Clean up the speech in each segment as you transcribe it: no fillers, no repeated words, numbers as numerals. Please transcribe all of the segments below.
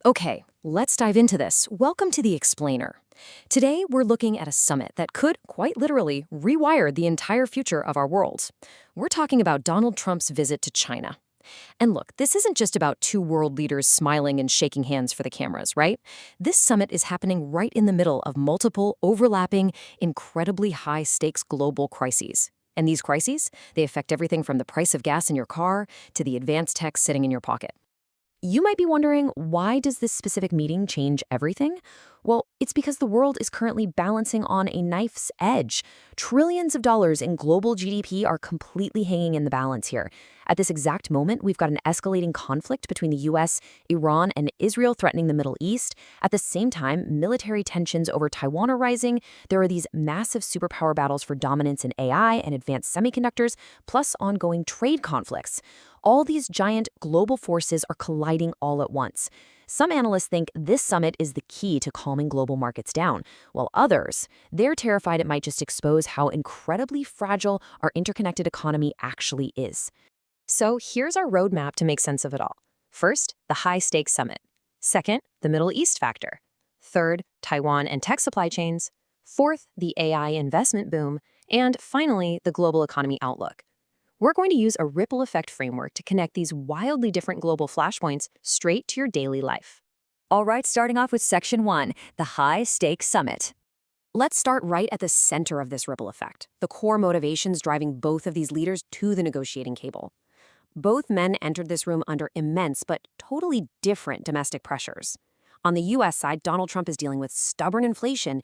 Okay, let's dive into this. Welcome to The Explainer. Today, we're looking at a summit that could, quite literally, rewire the entire future of our world. We're talking about Donald Trump's visit to China. And look, this isn't just about two world leaders smiling and shaking hands for the cameras, right? This summit is happening right in the middle of multiple, overlapping, incredibly high-stakes global crises. And these crises, they affect everything from the price of gas in your car to the advanced tech sitting in your pocket. You might be wondering, why does this specific meeting change everything? Well, it's because the world is currently balancing on a knife's edge. Trillions of dollars in global GDP are completely hanging in the balance here. At this exact moment, we've got an escalating conflict between the US, Iran, and Israel threatening the Middle East. At the same time, military tensions over Taiwan are rising. There are these massive superpower battles for dominance in AI and advanced semiconductors, plus ongoing trade conflicts. All these giant global forces are colliding all at once. Some analysts think this summit is the key to calming global markets down, while others, they're terrified it might just expose how incredibly fragile our interconnected economy actually is. So here's our roadmap to make sense of it all. First, the high-stakes summit. Second, the Middle East factor. Third, Taiwan and tech supply chains. Fourth, the AI investment boom. And finally, the global economy outlook. We're going to use a ripple effect framework to connect these wildly different global flashpoints straight to your daily life. All right, starting off with Section 1, the high-stakes summit. Let's start right at the center of this ripple effect, the core motivations driving both of these leaders to the negotiating table. Both men entered this room under immense but totally different domestic pressures. On the U.S. side, Donald Trump is dealing with stubborn inflation,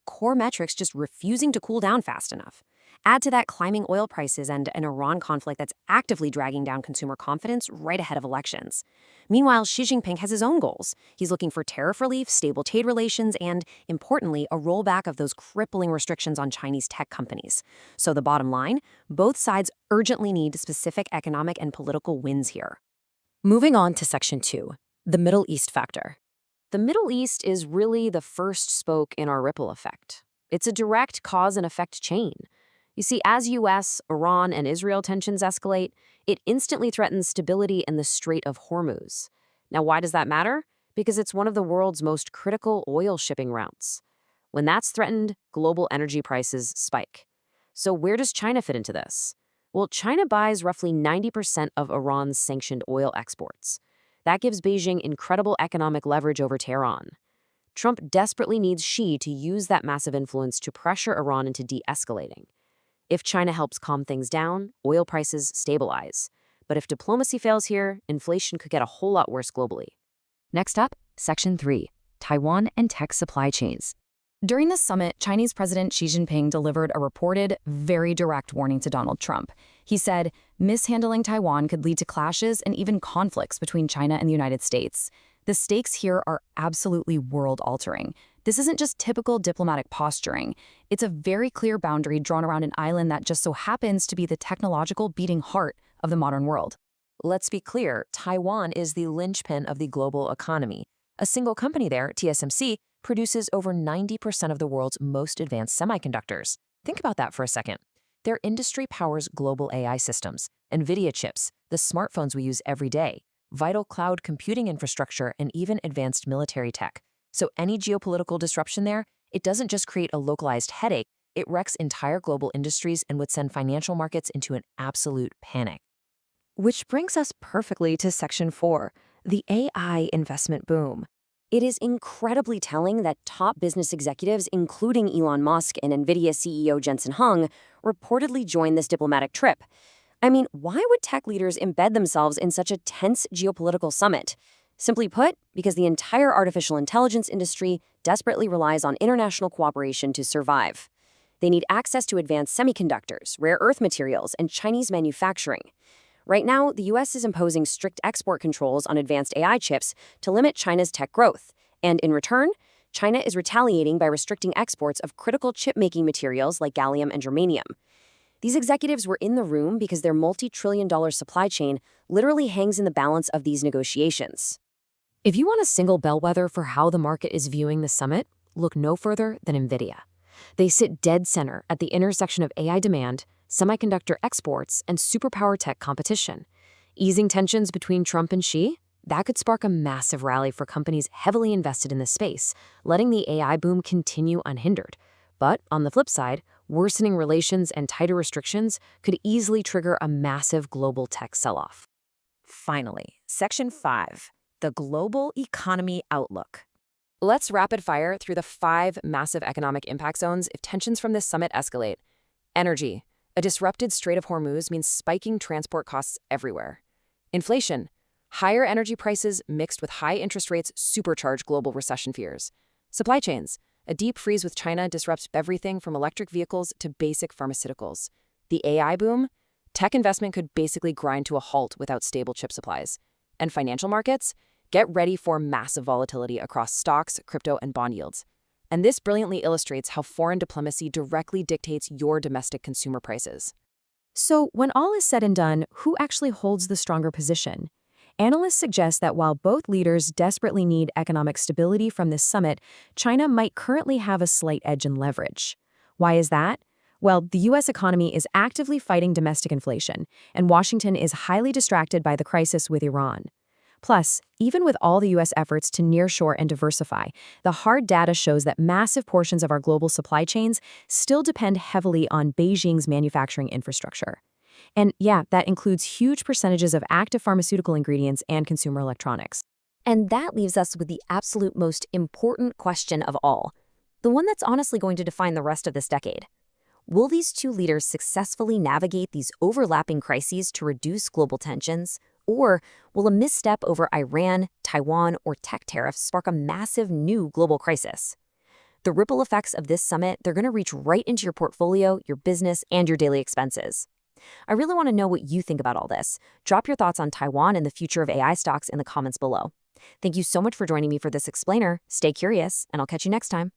core metrics just refusing to cool down fast enough. Add to that climbing oil prices and an Iran conflict that's actively dragging down consumer confidence right ahead of elections. Meanwhile, Xi Jinping has his own goals. He's looking for tariff relief, stable trade relations, and, importantly, a rollback of those crippling restrictions on Chinese tech companies. So the bottom line, both sides urgently need specific economic and political wins here. Moving on to Section 2, the Middle East factor. The Middle East is really the first spoke in our ripple effect. It's a direct cause and effect chain. You see, as U.S., Iran, and Israel tensions escalate, it instantly threatens stability in the Strait of Hormuz. Now, why does that matter? Because it's one of the world's most critical oil shipping routes. When that's threatened, global energy prices spike. So where does China fit into this? Well, China buys roughly 90% of Iran's sanctioned oil exports. That gives Beijing incredible economic leverage over Tehran. Trump desperately needs Xi to use that massive influence to pressure Iran into de-escalating. If China helps calm things down, oil prices stabilize. But if diplomacy fails here, inflation could get a whole lot worse globally. Next up, Section 3, Taiwan and tech supply chains. During the summit, Chinese President Xi Jinping delivered a reported, very direct warning to Donald Trump. He said, mishandling Taiwan could lead to clashes and even conflicts between China and the United States. The stakes here are absolutely world-altering. This isn't just typical diplomatic posturing. It's a very clear boundary drawn around an island that just so happens to be the technological beating heart of the modern world. Let's be clear, Taiwan is the linchpin of the global economy. A single company there, TSMC, produces over 90% of the world's most advanced semiconductors. Think about that for a second. Their industry powers global AI systems, Nvidia chips, the smartphones we use every day, vital cloud computing infrastructure, and even advanced military tech. So any geopolitical disruption there, it doesn't just create a localized headache, it wrecks entire global industries and would send financial markets into an absolute panic. Which brings us perfectly to Section 4, the AI investment boom. It is incredibly telling that top business executives, including Elon Musk and Nvidia CEO Jensen Huang, reportedly joined this diplomatic trip. I mean, why would tech leaders embed themselves in such a tense geopolitical summit? Simply put, because the entire artificial intelligence industry desperately relies on international cooperation to survive. They need access to advanced semiconductors, rare earth materials, and Chinese manufacturing. Right now, the U.S. is imposing strict export controls on advanced AI chips to limit China's tech growth. And in return, China is retaliating by restricting exports of critical chip-making materials like gallium and germanium. These executives were in the room because their multi-trillion-dollar supply chain literally hangs in the balance of these negotiations. If you want a single bellwether for how the market is viewing the summit, look no further than Nvidia. They sit dead center at the intersection of AI demand, semiconductor exports, and superpower tech competition. Easing tensions between Trump and Xi? That could spark a massive rally for companies heavily invested in this space, letting the AI boom continue unhindered. But on the flip side, worsening relations and tighter restrictions could easily trigger a massive global tech sell-off. Finally, Section 5, the Global Economy Outlook. Let's rapid fire through the 5 massive economic impact zones if tensions from this summit escalate. Energy. A disrupted Strait of Hormuz means spiking transport costs everywhere. Inflation. Higher energy prices mixed with high interest rates supercharge global recession fears. Supply chains. A deep freeze with China disrupts everything from electric vehicles to basic pharmaceuticals. The AI boom. Tech investment could basically grind to a halt without stable chip supplies. And financial markets? Get ready for massive volatility across stocks, crypto, and bond yields. And this brilliantly illustrates how foreign diplomacy directly dictates your domestic consumer prices. So, when all is said and done, who actually holds the stronger position? Analysts suggest that while both leaders desperately need economic stability from this summit, China might currently have a slight edge in leverage. Why is that? Well, the U.S. economy is actively fighting domestic inflation, and Washington is highly distracted by the crisis with Iran. Plus, even with all the U.S. efforts to nearshore and diversify, the hard data shows that massive portions of our global supply chains still depend heavily on Beijing's manufacturing infrastructure. And yeah, that includes huge percentages of active pharmaceutical ingredients and consumer electronics. And that leaves us with the absolute most important question of all, the one that's honestly going to define the rest of this decade. Will these two leaders successfully navigate these overlapping crises to reduce global tensions? Or will a misstep over Iran, Taiwan, or tech tariffs spark a massive new global crisis? The ripple effects of this summit, they're going to reach right into your portfolio, your business, and your daily expenses. I really want to know what you think about all this. Drop your thoughts on Taiwan and the future of AI stocks in the comments below. Thank you so much for joining me for this explainer. Stay curious, and I'll catch you next time.